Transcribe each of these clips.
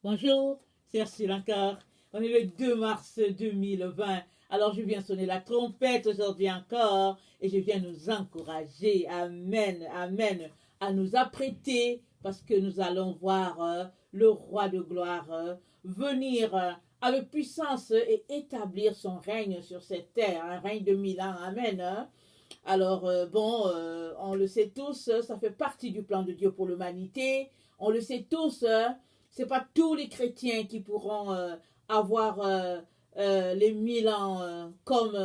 Bonjour, c'est Ursule encore. On est le 2 mars 2020. Alors je viens sonner la trompette aujourd'hui encore et je viens nous encourager, amen, amen, à nous apprêter parce que nous allons voir le roi de gloire venir avec puissance et établir son règne sur cette terre, un règne de 1000 ans, amen. Alors, on le sait tous, ça fait partie du plan de Dieu pour l'humanité. On le sait tous, c'est pas tous les chrétiens qui pourront avoir les 1000 ans comme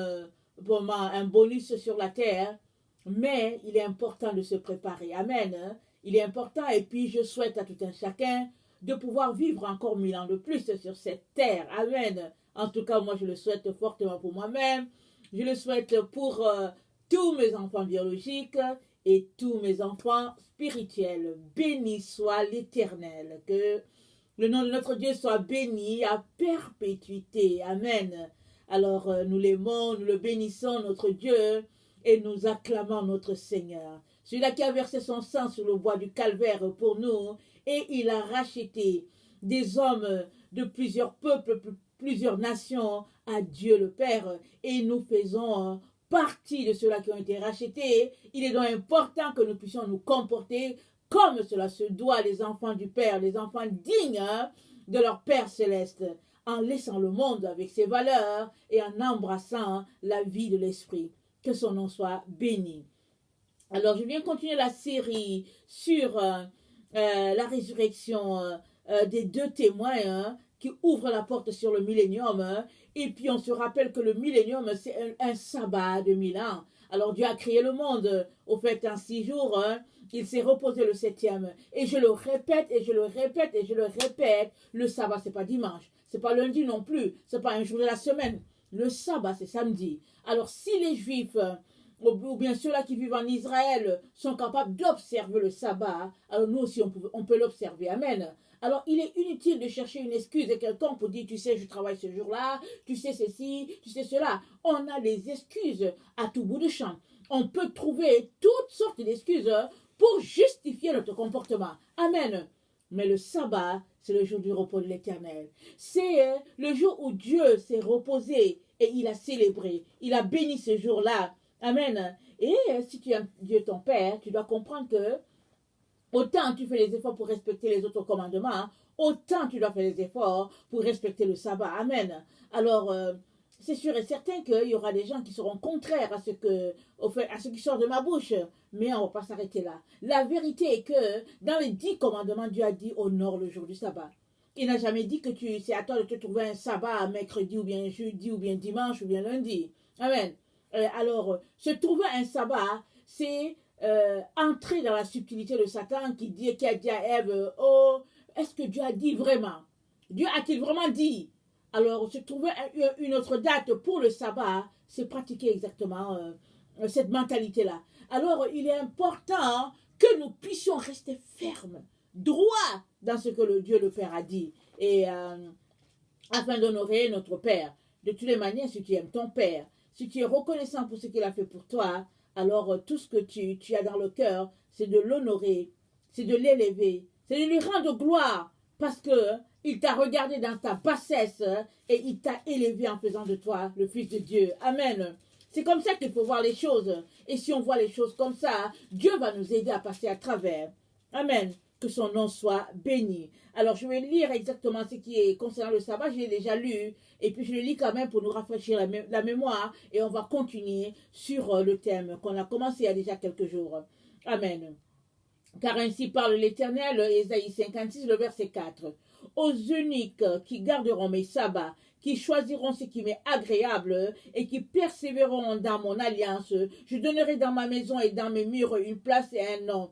un bonus sur la terre, mais il est important de se préparer. Amen. Il est important, et puis je souhaite à tout un chacun de pouvoir vivre encore 1000 ans de plus sur cette terre. Amen. En tout cas, moi, je le souhaite fortement pour moi-même. Je le souhaite pour tous mes enfants biologiques et tous mes enfants spirituels. Béni soit l'Éternel. Que le nom de notre Dieu soit béni à perpétuité. Amen. Alors nous l'aimons, nous le bénissons, notre Dieu, et nous acclamons notre Seigneur. Celui-là qui a versé son sang sur le bois du calvaire pour nous, et il a racheté des hommes de plusieurs peuples, plusieurs nations à Dieu le Père, et nous faisons partie de ceux-là qui ont été rachetés. Il est donc important que nous puissions nous comporter comme cela se doit, les enfants du Père, les enfants dignes de leur Père céleste, en laissant le monde avec ses valeurs et en embrassant la vie de l'Esprit. Que son nom soit béni. Alors, je viens continuer la série sur la résurrection des deux témoins qui ouvrent la porte sur le millénium. Et puis, on se rappelle que le millénium, c'est un sabbat de 1000 ans. Alors, Dieu a créé le monde, au fait, en 6 jours. Il s'est reposé le 7e. Et je le répète, et je le répète, et je le répète, le sabbat, c'est pas dimanche. C'est pas lundi non plus. C'est pas un jour de la semaine. Le sabbat, c'est samedi. Alors, si les Juifs, ou bien ceux-là qui vivent en Israël, sont capables d'observer le sabbat, alors nous aussi, on peut l'observer. Amen. Alors, il est inutile de chercher une excuse et quelqu'un pour dire, tu sais, je travaille ce jour-là, tu sais ceci, tu sais cela. On a des excuses à tout bout de champ. On peut trouver toutes sortes d'excuses pour justifier notre comportement. Amen. Mais le sabbat, c'est le jour du repos de l'Éternel. C'est le jour où Dieu s'est reposé et il a célébré. Il a béni ce jour-là. Amen. Et si tu aimes Dieu ton Père, tu dois comprendre que autant tu fais les efforts pour respecter les autres commandements, autant tu dois faire les efforts pour respecter le sabbat. Amen. Alors, c'est sûr et certain qu'il y aura des gens qui seront contraires à ce qui sort de ma bouche. Mais on ne va pas s'arrêter là. La vérité est que dans les 10 commandements, Dieu a dit honore le jour du sabbat. Il n'a jamais dit que c'est à toi de te trouver un sabbat mercredi ou bien jeudi ou bien dimanche ou bien lundi. Amen. Alors, se trouver un sabbat, c'est entrer dans la subtilité de Satan qui a dit à Ève, oh, est-ce que Dieu a dit vraiment? Dieu a-t-il vraiment dit? Alors, se trouver une autre date pour le sabbat, c'est pratiquer exactement cette mentalité-là. Alors, il est important que nous puissions rester fermes, droits dans ce que le Dieu le Père a dit, et afin d'honorer notre Père. De toutes les manières, si tu aimes ton Père, si tu es reconnaissant pour ce qu'il a fait pour toi, alors tout ce que tu as dans le cœur, c'est de l'honorer, c'est de l'élever, c'est de lui rendre gloire, parce que il t'a regardé dans ta bassesse et il t'a élevé en faisant de toi le Fils de Dieu. Amen. C'est comme ça qu'il faut voir les choses. Et si on voit les choses comme ça, Dieu va nous aider à passer à travers. Amen. Que son nom soit béni. Alors, je vais lire exactement ce qui est concernant le sabbat. Je l'ai déjà lu. Et puis, je le lis quand même pour nous rafraîchir la mémoire. Et on va continuer sur le thème qu'on a commencé il y a déjà quelques jours. Amen. Car ainsi parle l'Éternel, Ésaïe 56, le verset 4. Aux eunuques qui garderont mes sabbats, qui choisiront ce qui m'est agréable et qui persévéreront dans mon alliance, je donnerai dans ma maison et dans mes murs une place et un nom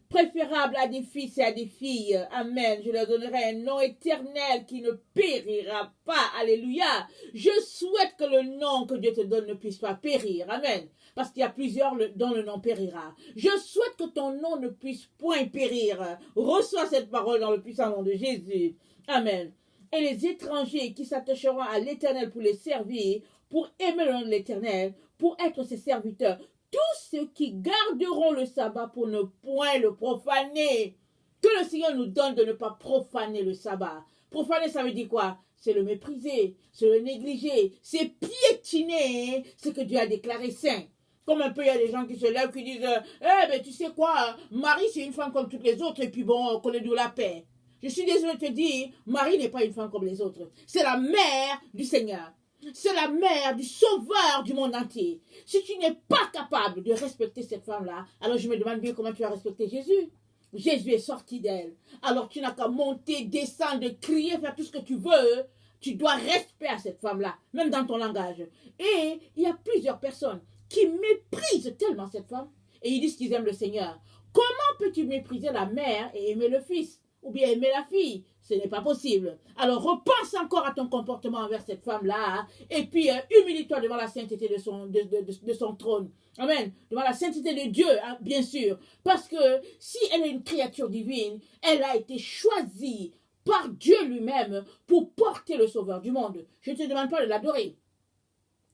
préférable à des fils et à des filles. Amen. Je leur donnerai un nom éternel qui ne périra pas. Alléluia. Je souhaite que le nom que Dieu te donne ne puisse pas périr. Amen. Parce qu'il y a plusieurs dont le nom périra. Je souhaite que ton nom ne puisse point périr. Reçois cette parole dans le puissant nom de Jésus. Amen. Et les étrangers qui s'attacheront à l'Éternel pour les servir, pour aimer le nom de l'Éternel, pour être ses serviteurs, tous ceux qui garderont le sabbat pour ne point le profaner, que le Seigneur nous donne de ne pas profaner le sabbat. Profaner, ça veut dire quoi? C'est le mépriser, c'est le négliger, c'est piétiner ce que Dieu a déclaré saint. Comme un peu, il y a des gens qui se lèvent, qui disent, ben tu sais quoi, Marie c'est une femme comme toutes les autres, et puis bon, connais-nous la paix. Je suis désolée de te dire, Marie n'est pas une femme comme les autres. C'est la mère du Seigneur. C'est la mère du sauveur du monde entier. Si tu n'es pas capable de respecter cette femme-là, alors je me demande bien comment tu as respecté Jésus. Jésus est sorti d'elle. Alors tu n'as qu'à monter, descendre, crier, faire tout ce que tu veux. Tu dois respect à cette femme-là, même dans ton langage. Et il y a plusieurs personnes qui méprisent tellement cette femme. Et ils disent qu'ils aiment le Seigneur. Comment peux-tu mépriser la mère et aimer le fils? Ou bien aimer la fille? Ce n'est pas possible. Alors repense encore à ton comportement envers cette femme-là. Et puis humilie-toi devant la sainteté de son trône. Amen. Devant la sainteté de Dieu, hein, bien sûr. Parce que si elle est une créature divine, elle a été choisie par Dieu lui-même pour porter le sauveur du monde. Je ne te demande pas de l'adorer.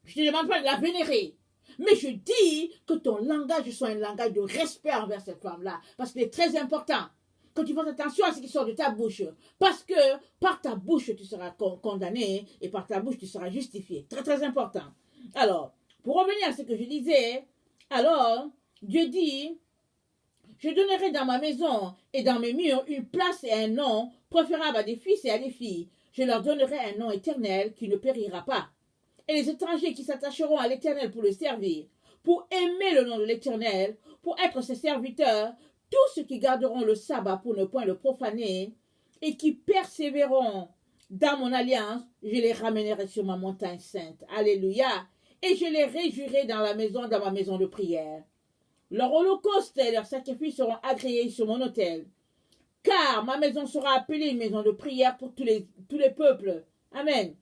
Je ne te demande pas de la vénérer. Mais je dis que ton langage soit un langage de respect envers cette femme-là. Parce qu'il est très important que tu fasses attention à ce qui sort de ta bouche. Parce que par ta bouche, tu seras condamné et par ta bouche, tu seras justifié. Très, très important. Alors, pour revenir à ce que je disais, alors, Dieu dit, je donnerai dans ma maison et dans mes murs une place et un nom préférable à des fils et à des filles. Je leur donnerai un nom éternel qui ne périra pas. Et les étrangers qui s'attacheront à l'Éternel pour le servir, pour aimer le nom de l'Éternel, pour être ses serviteurs, tous ceux qui garderont le sabbat pour ne point le profaner, et qui persévéreront dans mon alliance, je les ramènerai sur ma montagne sainte. Alléluia. Et je les réjouirai dans ma maison de prière. Leur holocauste et leurs sacrifices seront agréés sur mon autel. Car ma maison sera appelée une maison de prière pour tous les peuples. Amen.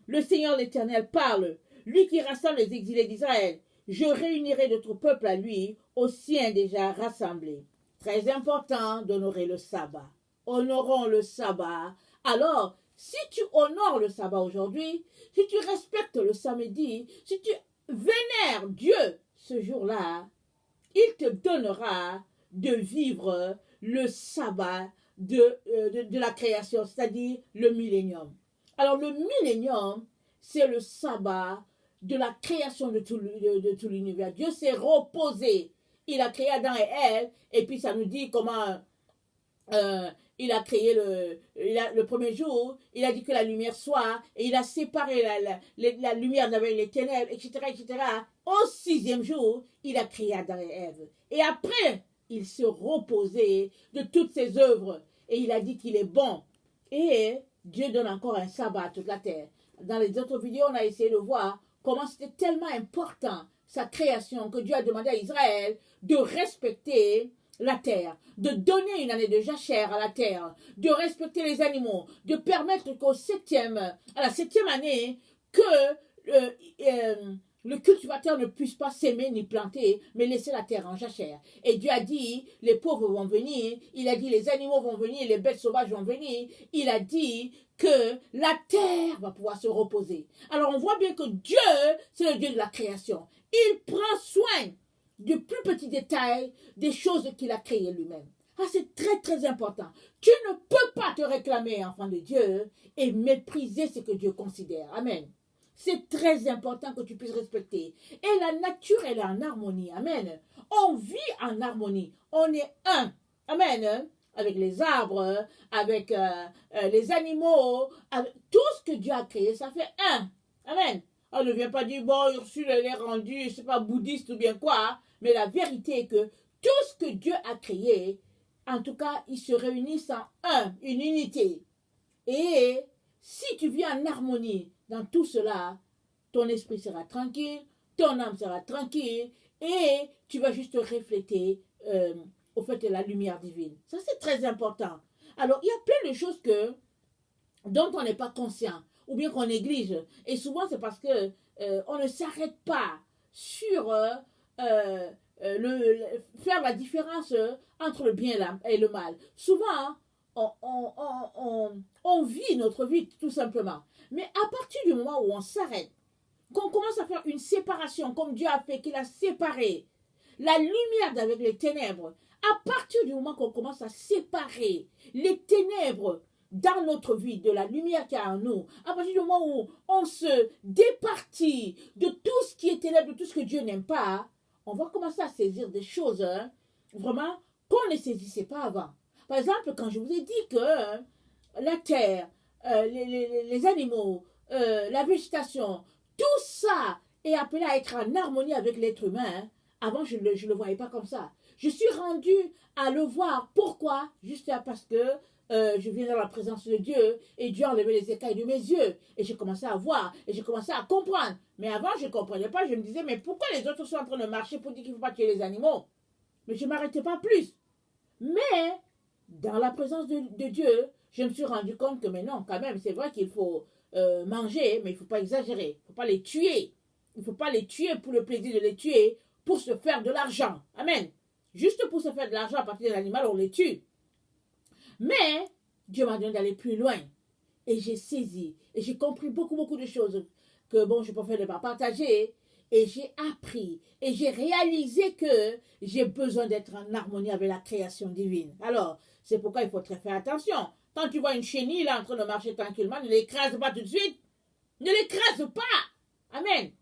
Le Seigneur l'Éternel parle, lui qui rassemble les exilés d'Israël. Je réunirai d'autres peuples à lui, aux siens déjà rassemblés. Très important d'honorer le sabbat. Honorons le sabbat. Alors, si tu honores le sabbat aujourd'hui, si tu respectes le samedi, si tu vénères Dieu ce jour-là, il te donnera de vivre le sabbat de la création, c'est-à-dire le millénium. Alors le millénium, c'est le sabbat de la création de tout l'univers. Dieu s'est reposé. Il a créé Adam et Ève, et puis ça nous dit comment il a créé le premier jour, il a dit que la lumière soit, et il a séparé la lumière d'avec les ténèbres, etc., etc. Au sixième jour, il a créé Adam et Ève. Et après, il se reposait de toutes ses œuvres, et il a dit qu'il est bon. Et Dieu donne encore un sabbat à toute la terre. Dans les autres vidéos, on a essayé de voir comment c'était tellement important, sa création, que Dieu a demandé à Israël de respecter la terre, de donner une année de jachère à la terre, de respecter les animaux, de permettre à la septième année, que le cultivateur ne puisse pas s'aimer ni planter, mais laisser la terre en jachère. Et Dieu a dit, les pauvres vont venir, il a dit, les animaux vont venir, les bêtes sauvages vont venir, il a dit que la terre va pouvoir se reposer. Alors on voit bien que Dieu, c'est le Dieu de la création. Il prend soin du plus petit détail des choses qu'il a créées lui-même. Ah, c'est très très important. Tu ne peux pas te réclamer enfant de Dieu et mépriser ce que Dieu considère. Amen. C'est très important que tu puisses respecter. Et la nature, elle est en harmonie. Amen. On vit en harmonie. On est un. Amen. Avec les arbres, avec les animaux, avec tout ce que Dieu a créé, ça fait un. Amen. On ne vient pas dire, bon, Ursule, elle est rendue, je sais pas, bouddhiste ou bien quoi. Mais la vérité est que tout ce que Dieu a créé, en tout cas, ils se réunissent en un, une unité. Et si tu vis en harmonie dans tout cela, ton esprit sera tranquille, ton âme sera tranquille, et tu vas juste refléter au fait de la lumière divine. Ça, c'est très important. Alors, il y a plein de choses dont on n'est pas conscient, ou bien qu'on néglige. Et souvent, c'est parce que on ne s'arrête pas sur faire la différence entre le bien et le mal. Souvent, on vit notre vie tout simplement. Mais à partir du moment où on s'arrête, qu'on commence à faire une séparation, comme Dieu a fait, qu'il a séparé la lumière d'avec les ténèbres, À partir du moment qu'on commence à séparer les ténèbres dans notre vie, de la lumière qu'il y a en nous, à partir du moment où on se départit de tout ce qui est ténèbres, de tout ce que Dieu n'aime pas, on va commencer à saisir des choses vraiment qu'on ne saisissait pas avant. Par exemple, quand je vous ai dit que la terre, les animaux, la végétation, tout ça est appelé à être en harmonie avec l'être humain. Avant, je ne le voyais pas comme ça. Je suis rendue à le voir. Pourquoi? Juste parce que je viens dans la présence de Dieu et Dieu a enlevé les écailles de mes yeux. Et j'ai commencé à voir et j'ai commencé à comprendre. Mais avant, je ne comprenais pas. Je me disais, mais pourquoi les autres sont en train de marcher pour dire qu'il ne faut pas tuer les animaux? Mais je ne m'arrêtais pas plus. Mais dans la présence de Dieu, je me suis rendu compte que, mais non, quand même, c'est vrai qu'il faut manger, mais il ne faut pas exagérer. Il ne faut pas les tuer. Il ne faut pas les tuer pour le plaisir de les tuer, pour se faire de l'argent. Amen. Juste pour se faire de l'argent à partir de l'animal, on les tue. Mais Dieu m'a donné d'aller plus loin. Et j'ai saisi. Et j'ai compris beaucoup de choses que, bon, je préfère ne pas partager. Et j'ai appris. Et j'ai réalisé que j'ai besoin d'être en harmonie avec la création divine. Alors, c'est pourquoi il faut très faire attention. Quand tu vois une chenille là en train de marcher tranquillement, ne l'écrase pas tout de suite. Ne l'écrase pas. Amen.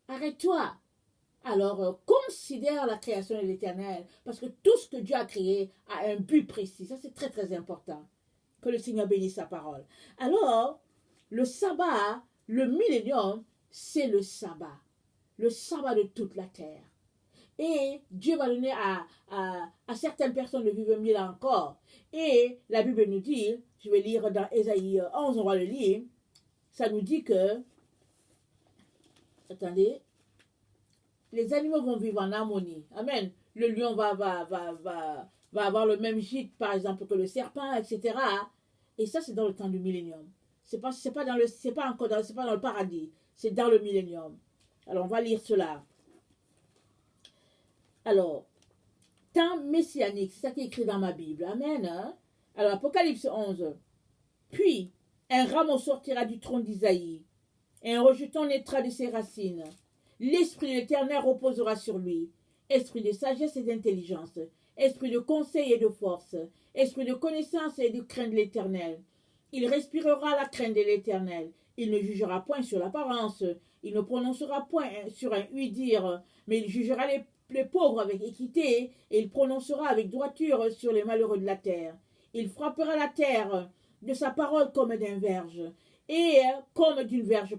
Arrête-toi. Alors, considère la création de l'Éternel, parce que tout ce que Dieu a créé a un but précis. Ça, c'est très important. Que le Seigneur bénisse sa parole. Alors, le sabbat, le millénium, c'est le sabbat. Le sabbat de toute la terre. Et Dieu va donner à certaines personnes de vivre 1000 ans encore. Et la Bible nous dit, je vais lire dans Ésaïe 11, on va le lire, ça nous dit que, attendez, les animaux vont vivre en harmonie. Amen. Le lion va avoir le même gîte, par exemple, que le serpent, etc. Et ça, c'est dans le temps du millénium. C'est pas dans le paradis. C'est dans le millénium. Alors, on va lire cela. Alors, temps messianique, c'est ça qui est écrit dans ma Bible. Amen. Hein? Alors, Apocalypse 11. Puis, un rameau sortira du tronc d'Isaïe, et un rejeton naîtra de ses racines. L'esprit de l'Éternel reposera sur lui, esprit de sagesse et d'intelligence, esprit de conseil et de force, esprit de connaissance et de crainte de l'Éternel. Il respirera la crainte de l'Éternel. Il ne jugera point sur l'apparence, il ne prononcera point sur un oui-dire, mais il jugera les pauvres avec équité, et il prononcera avec droiture sur les malheureux de la terre. Il frappera la terre de sa parole comme d'un verge, et comme d'une verge,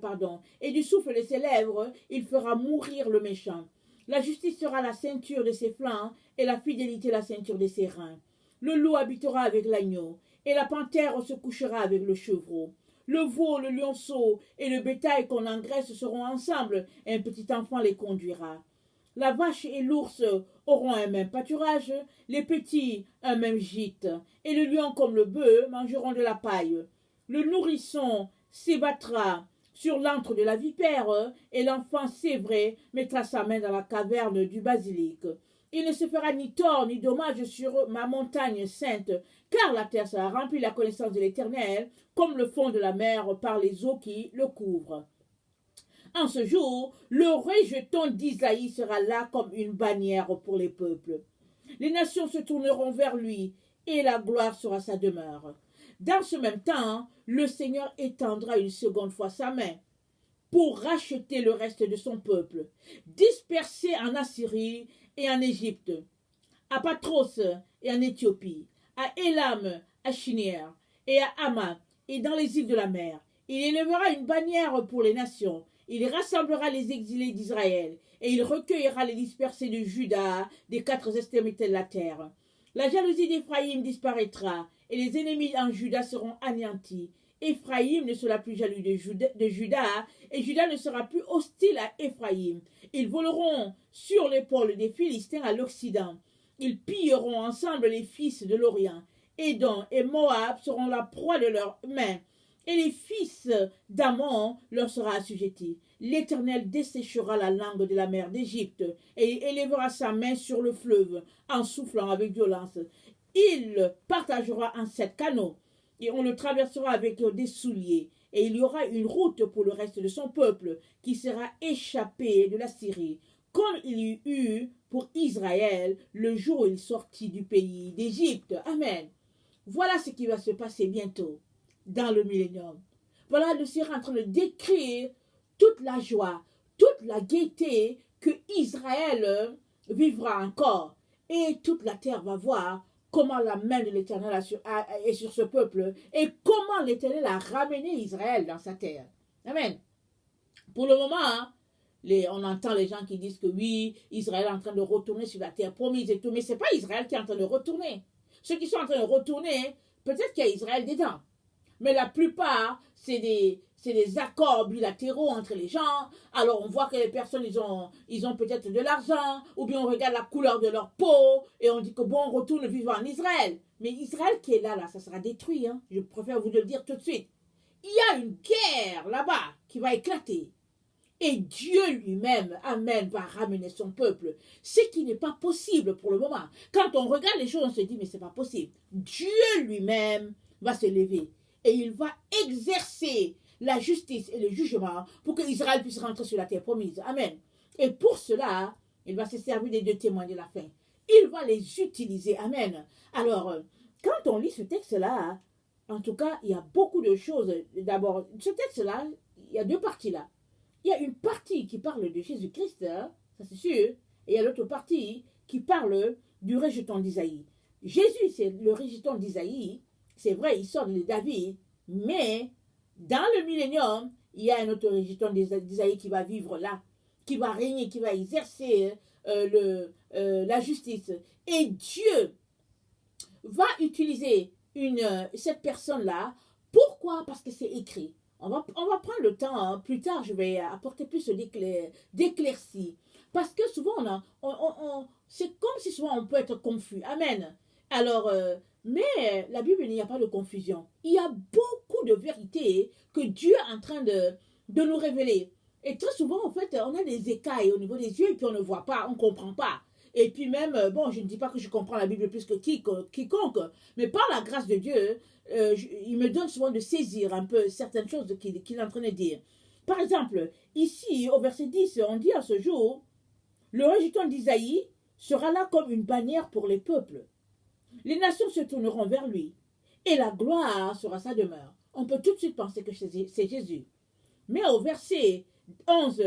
et du souffle de ses lèvres, il fera mourir le méchant. La justice sera la ceinture de ses flancs, et la fidélité la ceinture de ses reins. Le loup habitera avec l'agneau, et la panthère se couchera avec le chevreau. Le veau, le lionceau et le bétail qu'on engraisse seront ensemble, et un petit enfant les conduira. La vache et l'ours auront un même pâturage, les petits un même gîte, et le lion comme le bœuf mangeront de la paille. Le nourrisson s'ébattra sur l'antre de la vipère, et l'enfant sévré mettra sa main dans la caverne du basilic. Il ne se fera ni tort ni dommage sur ma montagne sainte, car la terre sera remplie de la connaissance de l'Éternel, comme le fond de la mer par les eaux qui le couvrent. En ce jour, le rejeton d'Isaïe sera là comme une bannière pour les peuples. Les nations se tourneront vers lui, et la gloire sera sa demeure. Dans ce même temps, le Seigneur étendra une seconde fois sa main pour racheter le reste de son peuple, dispersé en Assyrie et en Égypte, à Patros et en Éthiopie, à Élam, à Chinière et à Hama, et dans les îles de la mer. Il élèvera une bannière pour les nations. Il rassemblera les exilés d'Israël, et il recueillera les dispersés de Juda des quatre extrémités de la terre. La jalousie d'Éphraïm disparaîtra, et les ennemis en Juda seront anéantis. Éphraïm ne sera plus jaloux de Juda, et Juda ne sera plus hostile à Éphraïm. Ils voleront sur l'épaule des Philistins à l'Occident. Ils pilleront ensemble les fils de l'Orient. Édom et Moab seront la proie de leurs mains, et les fils d'Ammon leur sera assujettis. L'Éternel desséchera la langue de la mer d'Égypte, et il élèvera sa main sur le fleuve, en soufflant avec violence. Il partagera en 7 canaux, et on le traversera avec des souliers, et il y aura une route pour le reste de son peuple, qui sera échappé de la Syrie, comme il y eut pour Israël le jour où il sortit du pays d'Égypte. Amen. Voilà ce qui va se passer bientôt dans le millénium. Voilà le Seigneur en train de décrire toute la joie, toute la gaieté que Israël vivra encore. Et toute la terre va voir comment la main de l'Éternel est sur ce peuple et comment l'Éternel a ramené Israël dans sa terre. Amen. Pour le moment, hein, on entend les gens qui disent que oui, Israël est en train de retourner sur la terre promise et tout, mais ce n'est pas Israël qui est en train de retourner. Ceux qui sont en train de retourner, peut-être qu'il y a Israël dedans, mais la plupart, c'est des accords bilatéraux entre les gens. Alors on voit que les personnes, ils ont peut-être de l'argent, ou bien on regarde la couleur de leur peau, et on dit que bon, on retourne vivre en Israël. Mais Israël qui est là, ça sera détruit. Hein. Je préfère vous le dire tout de suite. Il y a une guerre là-bas qui va éclater. Et Dieu lui-même, amen, va ramener son peuple. Ce qui n'est pas possible pour le moment. Quand on regarde les choses, on se dit, mais ce n'est pas possible. Dieu lui-même va se lever. Et il va exercer la justice et le jugement pour que Israël puisse rentrer sur la terre promise. Amen. Et pour cela, il va se servir des deux témoins de la fin. Il va les utiliser. Amen. Alors, quand on lit ce texte-là, en tout cas, il y a beaucoup de choses. D'abord, ce texte-là, il y a deux parties là. Il y a une partie qui parle de Jésus-Christ, hein, ça c'est sûr, et il y a l'autre partie qui parle du rejeton d'Isaïe. Jésus, c'est le rejeton d'Isaïe, c'est vrai, il sort de David, mais dans le millénium, il y a un autre rejeton d'Isaïe qui va vivre là, qui va régner, qui va exercer la justice. Et Dieu va utiliser cette personne-là. Pourquoi? Parce que c'est écrit. On va prendre le temps, hein. Plus tard, je vais apporter plus d'éclaircies. Parce que souvent, c'est comme si souvent on peut être confus. Amen. Alors, mais la Bible, il n'y a pas de confusion. Il y a beaucoup de vérités que Dieu est en train de nous révéler. Et très souvent, en fait, on a des écailles au niveau des yeux et puis on ne voit pas, on ne comprend pas. Et puis même, bon, je ne dis pas que je comprends la Bible plus que quiconque, mais par la grâce de Dieu, il me donne souvent de saisir un peu certaines choses qu'il est en train de dire. Par exemple, ici, au verset 10, on dit à ce jour, le rejeton d'Isaïe sera là comme une bannière pour les peuples. Les nations se tourneront vers lui, et la gloire sera sa demeure. On peut tout de suite penser que c'est Jésus. Mais au verset 11,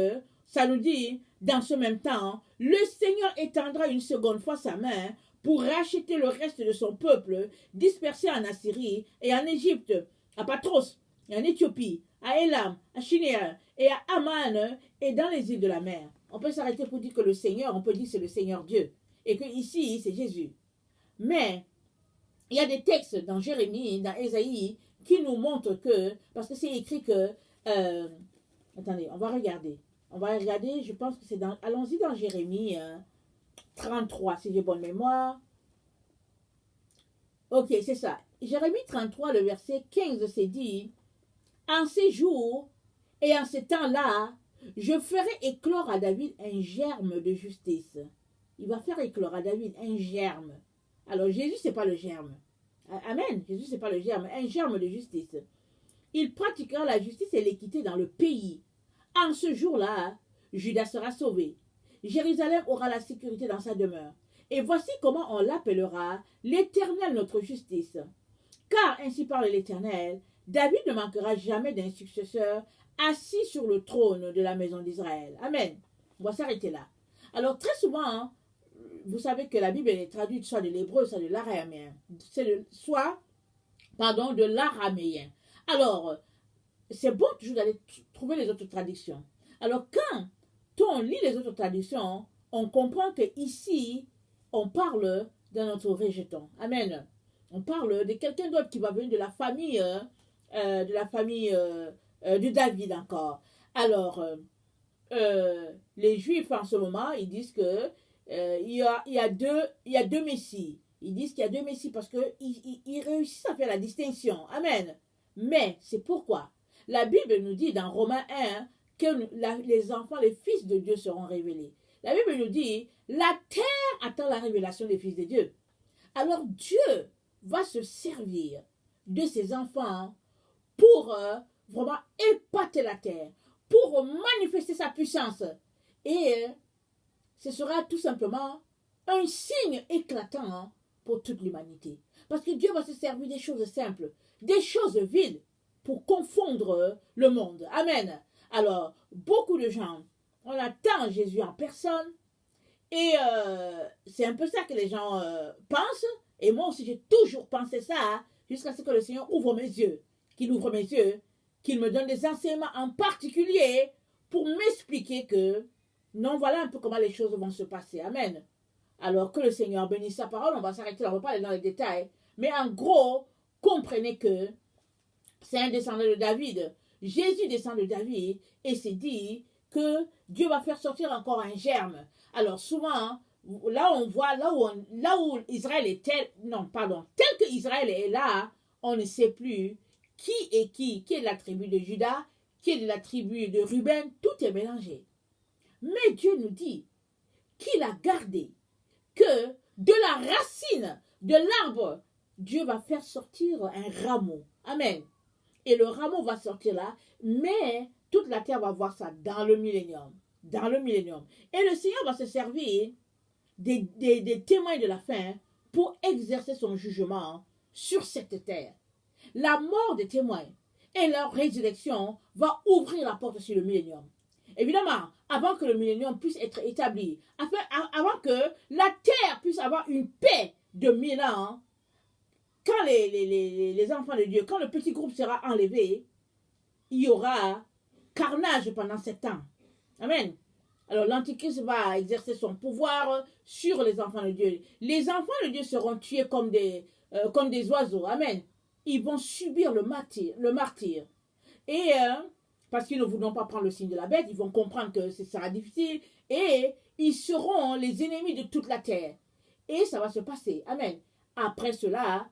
ça nous dit, dans ce même temps, le Seigneur étendra une seconde fois sa main pour racheter le reste de son peuple dispersé en Assyrie et en Égypte, à Patros, et en Éthiopie, à Élam, à Shinéar et à Aman et dans les îles de la mer. On peut s'arrêter pour dire que le Seigneur, on peut dire c'est le Seigneur Dieu et que ici c'est Jésus. Mais il y a des textes dans Jérémie, dans Ésaïe qui nous montrent que, parce que c'est écrit que, attendez, on va regarder, je pense que c'est dans, allons-y dans Jérémie 33, si j'ai bonne mémoire. Ok, c'est ça. Jérémie 33, le verset 15, c'est dit, en ces jours et en ces temps-là, je ferai éclore à David un germe de justice. Il va faire éclore à David un germe. Alors Jésus, c'est pas le germe. Amen. Jésus, c'est pas le germe. Un germe de justice. Il pratiquera la justice et l'équité dans le pays. En ce jour-là, Judas sera sauvé. Jérusalem aura la sécurité dans sa demeure. Et voici comment on l'appellera l'Éternel notre justice. Car ainsi parle l'Éternel, David ne manquera jamais d'un successeur assis sur le trône de la maison d'Israël. Amen. On va s'arrêter là. Alors très souvent, vous savez que la Bible est traduite soit de l'hébreu, soit de l'araméen. De l'araméen. Alors, c'est bon toujours d'aller trouver les autres traductions. Alors quand on lit les autres traductions, on comprend que ici, on parle de notre rejeton. Amen. On parle de quelqu'un d'autre qui va venir de la famille de David encore. Alors, les Juifs en ce moment, ils disent que il y a deux messies. Ils disent qu'il y a deux messies parce qu'ils réussissent à faire la distinction. Amen. Mais c'est pourquoi la Bible nous dit dans Romains 1 que les enfants, les fils de Dieu seront révélés. La Bible nous dit, la terre attend la révélation des fils de Dieu. Alors Dieu va se servir de ses enfants pour vraiment épater la terre, pour manifester sa puissance. Et ce sera tout simplement un signe éclatant pour toute l'humanité. Parce que Dieu va se servir des choses simples, des choses viles, pour confondre le monde. Amen. Alors, beaucoup de gens, on attend Jésus en personne, et c'est un peu ça que les gens pensent. Et moi aussi, j'ai toujours pensé ça, jusqu'à ce que le Seigneur ouvre mes yeux, qu'il ouvre mes yeux, qu'il me donne des enseignements en particulier pour m'expliquer que, non, voilà un peu comment les choses vont se passer. Amen. Alors que le Seigneur bénisse sa parole, on va s'arrêter là, on ne va pas aller dans les détails. Mais en gros, comprenez que c'est un descendant de David. Jésus descend de David et c'est dit que Dieu va faire sortir encore un germe. Alors souvent, là on voit, là où Israël est tel, non, pardon, tel que Israël est là, on ne sait plus qui est qui est de la tribu de Juda, qui est de la tribu de Ruben, tout est mélangé. Mais Dieu nous dit qu'il a gardé que de la racine de l'arbre, Dieu va faire sortir un rameau. Amen. Et le rameau va sortir là, mais toute la terre va voir ça dans le millénium. Dans le millénium. Et le Seigneur va se servir des témoins de la fin pour exercer son jugement sur cette terre. La mort des témoins et leur résurrection va ouvrir la porte sur le millénium. Évidemment, avant que le millénium puisse être établi, avant que la terre puisse avoir une paix de 1000 ans, quand les enfants de Dieu, quand le petit groupe sera enlevé, il y aura carnage pendant 7 ans. Amen. Alors l'Antichrist va exercer son pouvoir sur les enfants de Dieu. Les enfants de Dieu seront tués comme des oiseaux. Amen. Ils vont subir le martyre. Et parce qu'ils ne voudront pas prendre le signe de la bête, ils vont comprendre que ce sera difficile. Et ils seront les ennemis de toute la terre. Et ça va se passer. Amen. Après cela,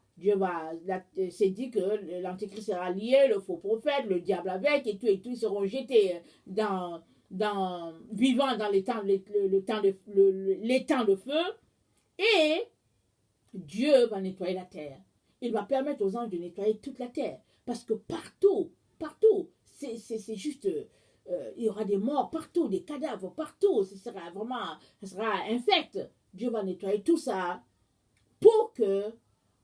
c'est dit que l'Antichrist sera lié, le faux prophète, le diable avec, et tout, ils seront jetés vivant dans l'étang de feu. Et Dieu va nettoyer la terre. Il va permettre aux anges de nettoyer toute la terre. Parce que partout, c'est juste, il y aura des morts partout, des cadavres partout. Ça sera infect. Dieu va nettoyer tout ça pour que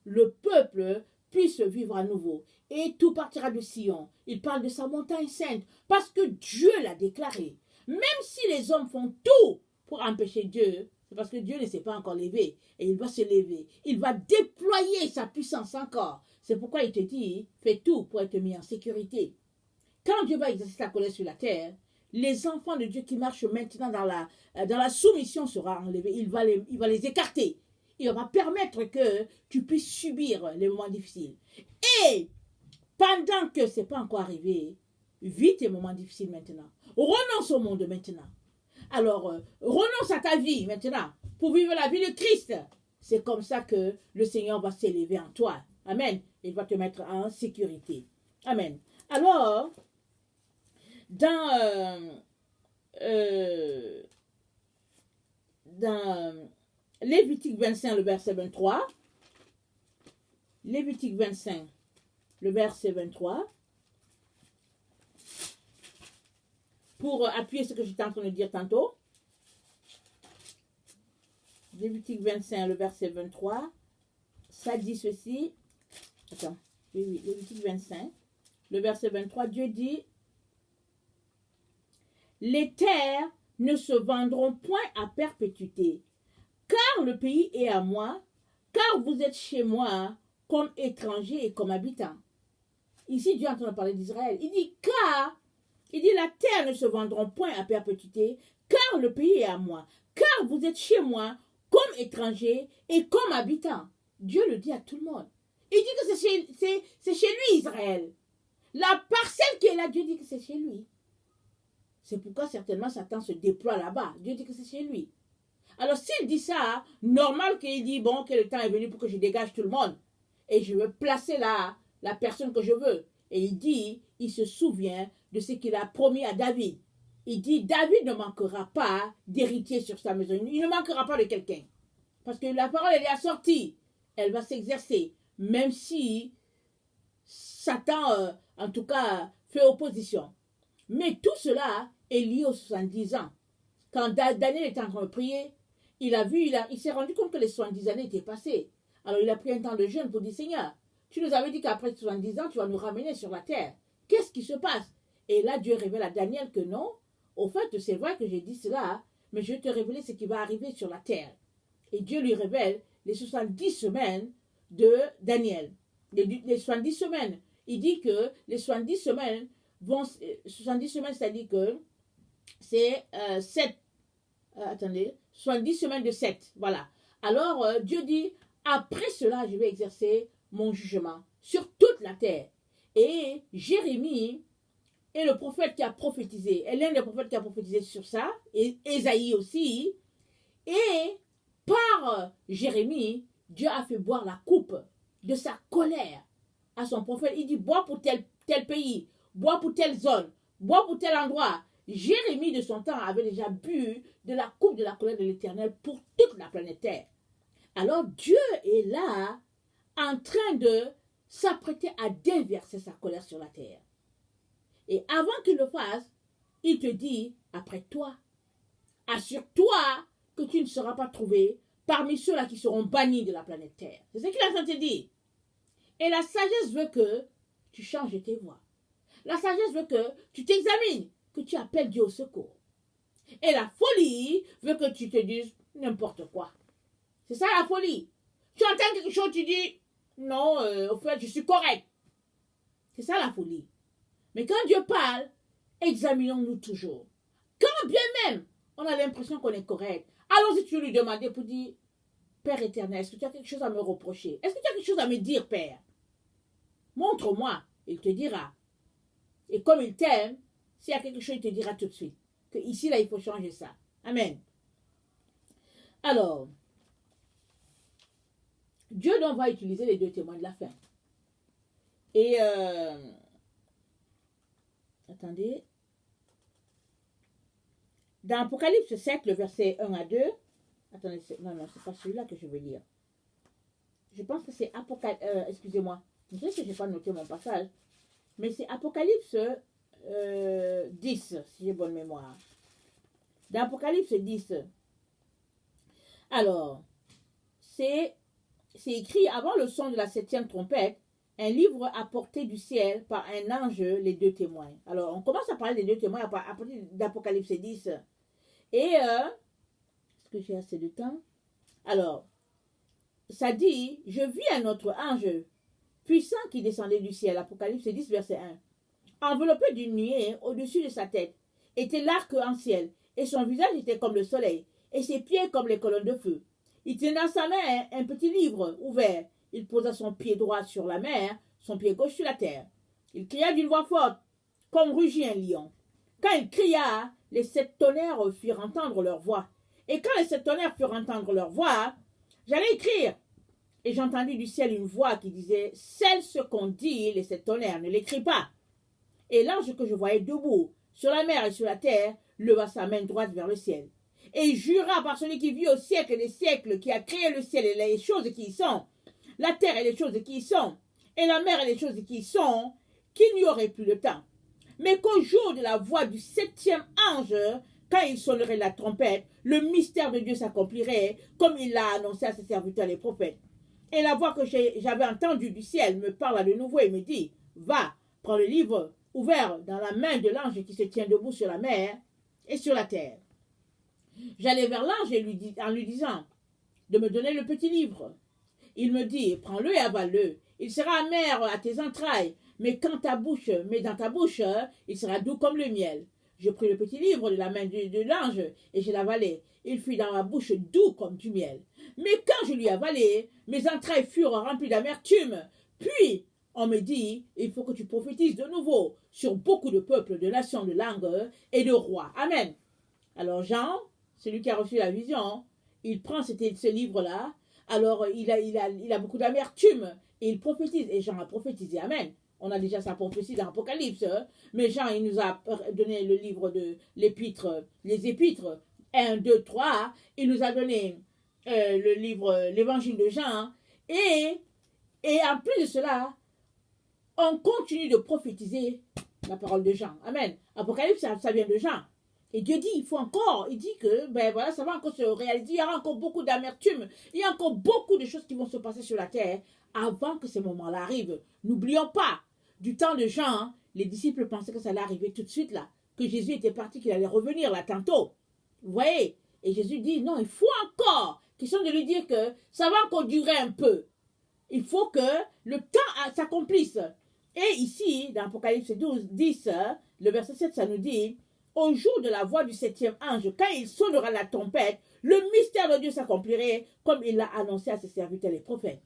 le peuple puisse vivre à nouveau. Et tout partira de Sion. Il parle de sa montagne sainte parce que Dieu l'a déclaré. Même si les hommes font tout pour empêcher Dieu, c'est parce que Dieu ne s'est pas encore levé. Et il va se lever. Il va déployer sa puissance encore. C'est pourquoi il te dit, fais tout pour être mis en sécurité. Quand Dieu va exercer sa colère sur la terre, les enfants de Dieu qui marchent maintenant dans la soumission seront enlevés. Il va les écarter. Il va permettre que tu puisses subir les moments difficiles. Et pendant que ce n'est pas encore arrivé, vis tes moments difficiles maintenant. Renonce au monde maintenant. Alors, renonce à ta vie maintenant pour vivre la vie de Christ. C'est comme ça que le Seigneur va s'élever en toi. Amen. Il va te mettre en sécurité. Amen. Alors, dans Lévitique 25, le verset 23. Lévitique 25, le verset 23. Pour appuyer ce que j'étais en train de dire tantôt. Lévitique 25, le verset 23. Ça dit ceci. Attends. Oui, Lévitique 25, le verset 23. Dieu dit, les terres ne se vendront point à perpétuité, car le pays est à moi, car vous êtes chez moi comme étrangers et comme habitants. Ici, Dieu est en train de parler d'Israël. Il dit, la terre ne se vendront point à perpétuité, car le pays est à moi, car vous êtes chez moi comme étrangers et comme habitants. Dieu le dit à tout le monde. Il dit que c'est chez lui, Israël. La parcelle qui est là, Dieu dit que c'est chez lui. C'est pourquoi certainement Satan se déploie là-bas. Dieu dit que c'est chez lui. Alors s'il dit ça, normal qu'il dit, bon, que le temps est venu pour que je dégage tout le monde. Et je veux placer là la personne que je veux. Et il se souvient de ce qu'il a promis à David. Il dit, David ne manquera pas d'héritier sur sa maison. Il ne manquera pas de quelqu'un. Parce que la parole, elle est assortie. Elle va s'exercer. Même si Satan, en tout cas, fait opposition. Mais tout cela est lié aux 70 ans. quand Daniel était en train de prier, il s'est rendu compte que les 70 années étaient passées. Alors il a pris un temps de jeûne pour dire, Seigneur, tu nous avais dit qu'après 70 ans, tu vas nous ramener sur la terre. Qu'est-ce qui se passe? Et là, Dieu révèle à Daniel que non, au fait, c'est vrai que j'ai dit cela, mais je vais te révéler ce qui va arriver sur la terre. Et Dieu lui révèle les 70 semaines de Daniel. Les 70 semaines. Il dit que les 70 semaines 70 semaines, c'est-à-dire que c'est 7. Attendez, 70 semaines de 7. Voilà. Alors, Dieu dit, après cela, je vais exercer mon jugement sur toute la terre. Et Jérémie est le prophète qui a prophétisé. Elle est l'un des prophètes qui a prophétisé sur ça. Et Ésaïe aussi. Et par Jérémie, Dieu a fait boire la coupe de sa colère à son prophète. Il dit, bois pour tel pays, bois pour telle zone, bois pour tel endroit. Jérémie de son temps avait déjà bu de la coupe de la colère de l'Éternel pour toute la planète Terre. Alors Dieu est là en train de s'apprêter à déverser sa colère sur la terre. Et avant qu'il le fasse, il te dit, après toi, assure-toi que tu ne seras pas trouvé parmi ceux-là qui seront bannis de la planète Terre. C'est ce qu'il est en train de te dire. Et la sagesse veut que tu changes tes voies. La sagesse veut que tu t'examines, que tu appelles Dieu au secours. Et la folie veut que tu te dises n'importe quoi. C'est ça la folie. Tu entends quelque chose, tu dis non, au fait, je suis correct. C'est ça la folie. Mais quand Dieu parle, examinons-nous toujours. Quand bien même on a l'impression qu'on est correct, allons-y, tu lui demander pour dire Père éternel, est-ce que tu as quelque chose à me reprocher? Est-ce que tu as quelque chose à me dire, Père? Montre-moi. Il te dira. Et comme il t'aime, s'il y a quelque chose, il te dira tout de suite. Que ici, là, il faut changer ça. Amen. Alors, Dieu donc va utiliser les deux témoins de la fin. Et, attendez. Dans Apocalypse 7, le verset 1 à 2, attendez, non, c'est pas celui-là que je veux lire. Je pense que c'est Apocalypse, excusez-moi, je sais que je n'ai pas noté mon passage, mais c'est Apocalypse 10, si j'ai bonne mémoire. Dans Apocalypse 10, alors, c'est écrit avant le son de la 7e trompette, un livre apporté du ciel par un ange, les deux témoins. Alors, on commence à parler des deux témoins à partir d'Apocalypse 10. Et, est-ce que j'ai assez de temps? Alors, ça dit, je vis un autre ange puissant qui descendait du ciel, Apocalypse 10, verset 1. Enveloppé d'une nuée au-dessus de sa tête, était l'arc-en-ciel, et son visage était comme le soleil, et ses pieds comme les colonnes de feu. Il tenait dans sa main un petit livre ouvert. Il posa son pied droit sur la mer, son pied gauche sur la terre. Il cria d'une voix forte, comme rugit un lion. Quand il cria, les 7 tonnerres firent entendre leur voix. Et quand les 7 tonnerres firent entendre leur voix, j'allais écrire. Et j'entendis du ciel une voix qui disait, celle ce qu'on dit, les 7 tonnerres, ne l'écris pas. Et l'ange que je voyais debout, sur la mer et sur la terre, leva sa main droite vers le ciel. Et il jura par celui qui vit au siècle des siècles, qui a créé le ciel et les choses qui y sont, la terre et les choses qui y sont, et la mer et les choses qui y sont, qu'il n'y aurait plus de temps. Mais qu'au jour de la voix du 7e ange, quand il sonnerait la trompette, le mystère de Dieu s'accomplirait, comme il l'a annoncé à ses serviteurs les prophètes. Et la voix que j'avais entendue du ciel me parla de nouveau et me dit, va, prends le livre ouvert dans la main de l'ange qui se tient debout sur la mer et sur la terre. J'allai vers l'ange en lui disant de me donner le petit livre. Il me dit, prends-le et avale-le. Il sera amer à tes entrailles, mais dans ta bouche, il sera doux comme le miel. Je pris le petit livre de la main de l'ange et je l'avalai. Il fut dans ma bouche doux comme du miel. Mais quand je lui avalai, mes entrailles furent remplies d'amertume. Puis, on me dit, il faut que tu prophétises de nouveau sur beaucoup de peuples, de nations, de langues et de rois. Amen. Alors Jean, celui qui a reçu la vision, il prend ce livre-là. Alors, il a beaucoup d'amertume et il prophétise. Et Jean a prophétisé. Amen. On a déjà sa prophétie dans l'Apocalypse. Mais Jean, il nous a donné le livre de l'épître, les épîtres 1, 2, 3. Il nous a donné le livre, l'évangile de Jean. Et en plus de cela, on continue de prophétiser la parole de Jean. Amen. Apocalypse, ça vient de Jean. Et Dieu dit, il faut encore, il dit que, ben voilà, ça va encore se réaliser, il y aura encore beaucoup d'amertume, il y a encore beaucoup de choses qui vont se passer sur la terre avant que ces moments-là arrivent. N'oublions pas, du temps de Jean, hein, les disciples pensaient que ça allait arriver tout de suite là, que Jésus était parti, qu'il allait revenir là tantôt. Vous voyez? Et Jésus dit, non, il faut encore, question de lui dire que ça va encore durer un peu. Il faut que le temps s'accomplisse. Et ici, dans Apocalypse 10, le verset 7, ça nous dit, au jour de la voix du septième ange, quand il sonnera la trompette, le mystère de Dieu s'accomplirait comme il l'a annoncé à ses serviteurs les prophètes.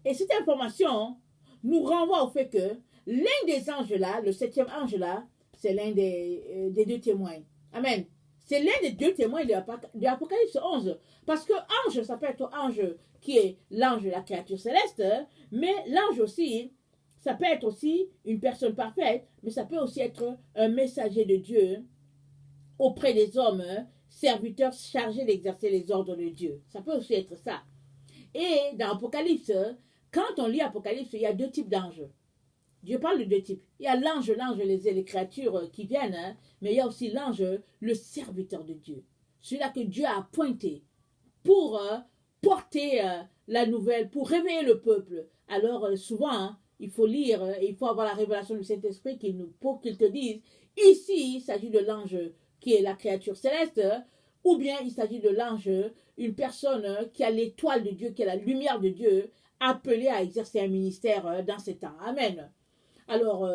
Et cette information nous renvoie au fait que l'un des anges là, le septième ange là, c'est l'un des deux témoins. Amen. C'est l'un des deux témoins de l'Apocalypse 11. Parce que ange, ça peut être ange qui est l'ange de la créature céleste, mais l'ange aussi, ça peut être aussi une personne parfaite, mais ça peut aussi être un messager de Dieu auprès des hommes, serviteurs chargés d'exercer les ordres de Dieu. Ça peut aussi être ça. Et dans Apocalypse, quand on lit Apocalypse, il y a deux types d'anges. Dieu parle de deux types. Il y a l'ange, les créatures qui viennent, hein, mais il y a aussi l'ange, le serviteur de Dieu. Celui-là que Dieu a appointé pour porter la nouvelle, pour réveiller le peuple. Alors souvent, hein, il faut lire, il faut avoir la révélation du Saint-Esprit pour qu'il te dise, ici, il s'agit de l'ange qui est la créature céleste, ou bien il s'agit de l'ange, une personne qui a l'étoile de Dieu, qui a la lumière de Dieu, appelée à exercer un ministère dans ces temps. Amen. Alors,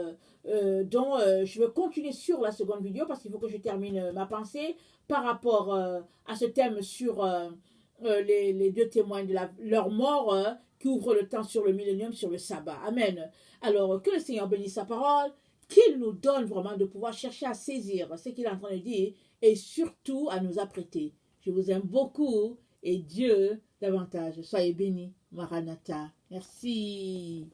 je vais continuer sur la seconde vidéo parce qu'il faut que je termine ma pensée par rapport à ce thème sur les deux témoins de leur mort qui ouvrent le temps sur le millénium, sur le sabbat. Amen. Alors, que le Seigneur bénisse sa parole, qu'il nous donne vraiment de pouvoir chercher à saisir ce qu'il est en train de dire et surtout à nous apprêter. Je vous aime beaucoup et Dieu davantage. Soyez bénis. Maranatha. Merci.